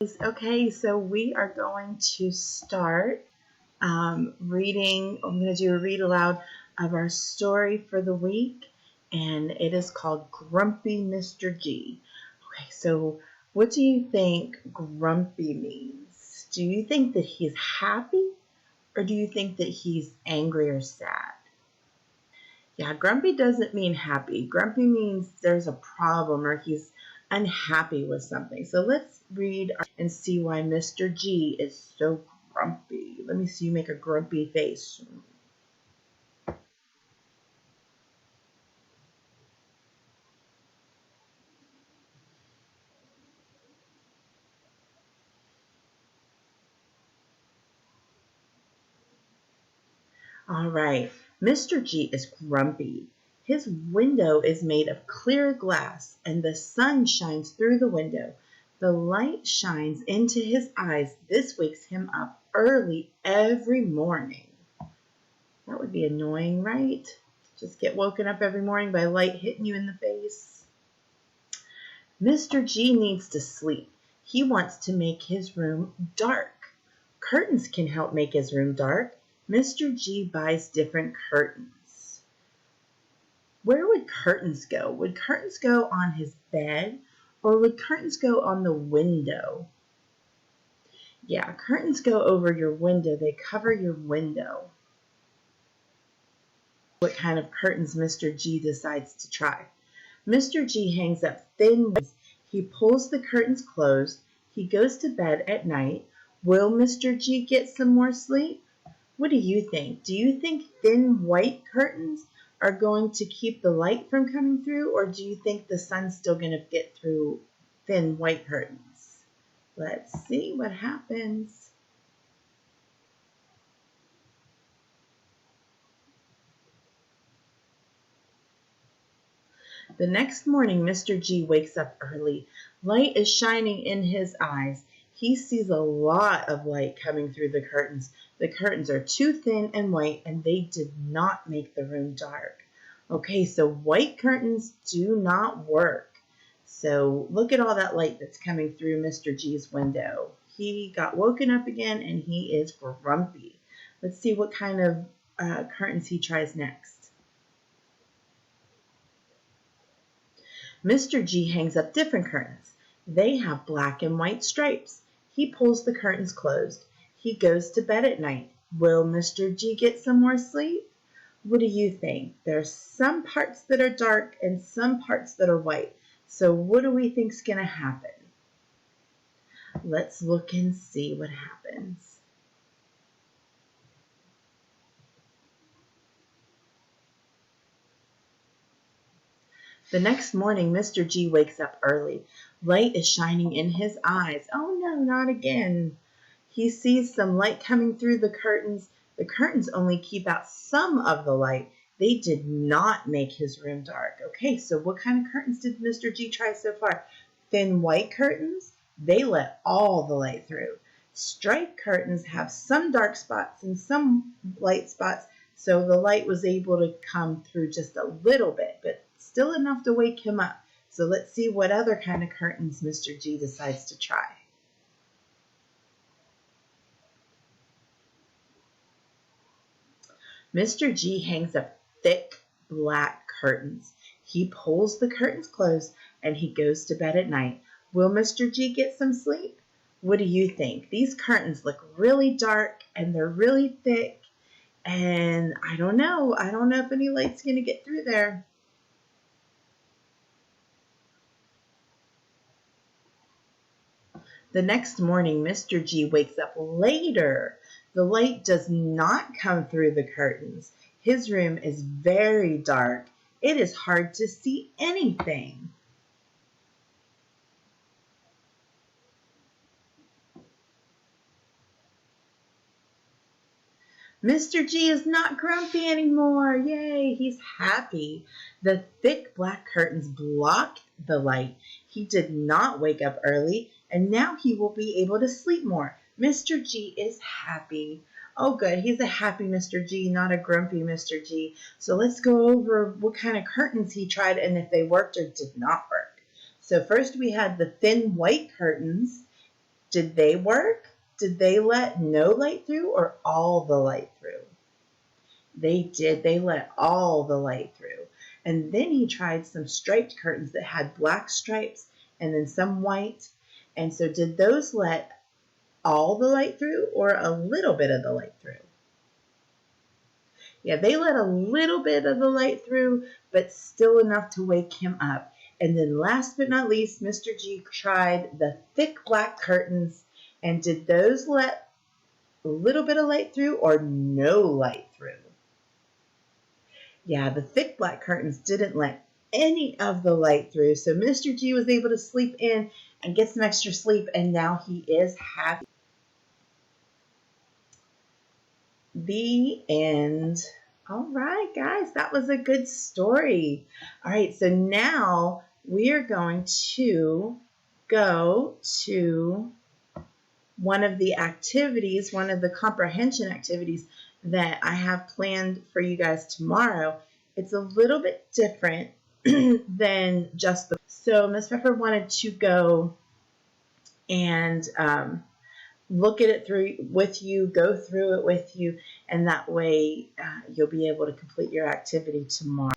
Okay, so we are going to start reading. I'm going to do a read aloud of our story for the week, and it is called Grumpy Mr. G. Okay, so what do you think grumpy means? Do you think that he's happy, or do you think that he's angry or sad? Yeah, grumpy doesn't mean happy. Grumpy means there's a problem or he's unhappy with something. So let's read and see why Mr. G is so grumpy. Let me see you make a grumpy face. All right, Mr. G is grumpy. His window is made of clear glass and the sun shines through the window. The light shines into his eyes. This wakes him up early every morning. That would be annoying, right? Just get woken up every morning by light hitting you in the face. Mr. G needs to sleep. He wants to make his room dark. Curtains can help make his room dark. Mr. G buys different curtains. Where would curtains go? Would curtains go on his bed or would curtains go on the window? Yeah, curtains go over your window. They cover your window. What kind of curtains Mr. G decides to try. Mr. G hangs up thin ones. He pulls the curtains closed. He goes to bed at night. Will Mr. G get some more sleep? What do you think? Do you think thin white curtains are going to keep the light from coming through, or do you think the sun's still going to get through thin white curtains? Let's see what happens. The next morning, Mr. G wakes up early. Light is shining in his eyes. He sees a lot of light coming through the curtains. The curtains are too thin and white, and they did not make the room dark. Okay, so white curtains do not work. So look at all that light that's coming through Mr. G's window. He got woken up again, and he is grumpy. Let's see what kind of curtains he tries next. Mr. G hangs up different curtains. They have black and white stripes. He pulls the curtains closed. He goes to bed at night. Will Mr. G get some more sleep? What do you think? There's some parts that are dark and some parts that are white. So what do we think is going to happen? Let's look and see what happens. The next morning, Mr. G wakes up early. Light is shining in his eyes. Oh no, not again. He sees some light coming through the curtains. The curtains only keep out some of the light. They did not make his room dark. Okay, so what kind of curtains did Mr. G try so far? Thin white curtains, they let all the light through. Striped curtains have some dark spots and some light spots, so the light was able to come through just a little bit, but still enough to wake him up. So let's see what other kind of curtains Mr. G decides to try. Mr. G hangs up thick black curtains. He pulls the curtains closed and he goes to bed at night. Will Mr. G get some sleep? What do you think? These curtains look really dark and they're really thick, and I don't know if any light's going to get through there. The next morning, Mr. G wakes up later. The light does not come through the curtains. His room is very dark. It is hard to see anything. Mr. G is not grumpy anymore. Yay, he's happy. The thick black curtains blocked the light. He did not wake up early, and now he will be able to sleep more. Mr. G is happy. Oh, good. He's a happy Mr. G, not a grumpy Mr. G. So let's go over what kind of curtains he tried and if they worked or did not work. So first we had the thin white curtains. Did they work? Did they let no light through or all the light through? They did. They let all the light through. And then he tried some striped curtains that had black stripes and then some white. And so did those let all the light through or a little bit of the light through? Yeah, they let a little bit of the light through, but still enough to wake him up. And then last but not least, Mr. G tried the thick black curtains. And did those let a little bit of light through or no light through? Yeah, the thick black curtains didn't let any of the light through. So Mr. G was able to sleep in and get some extra sleep, and now he is happy. The end. All right, guys, that was a good story. All right, so now we are going to go to one of the activities, one of the comprehension activities that I have planned for you guys tomorrow. It's a little bit different than just the. So Miss Pepper wanted to go and look at it through with you, go through it with you, and that way you'll be able to complete your activity tomorrow.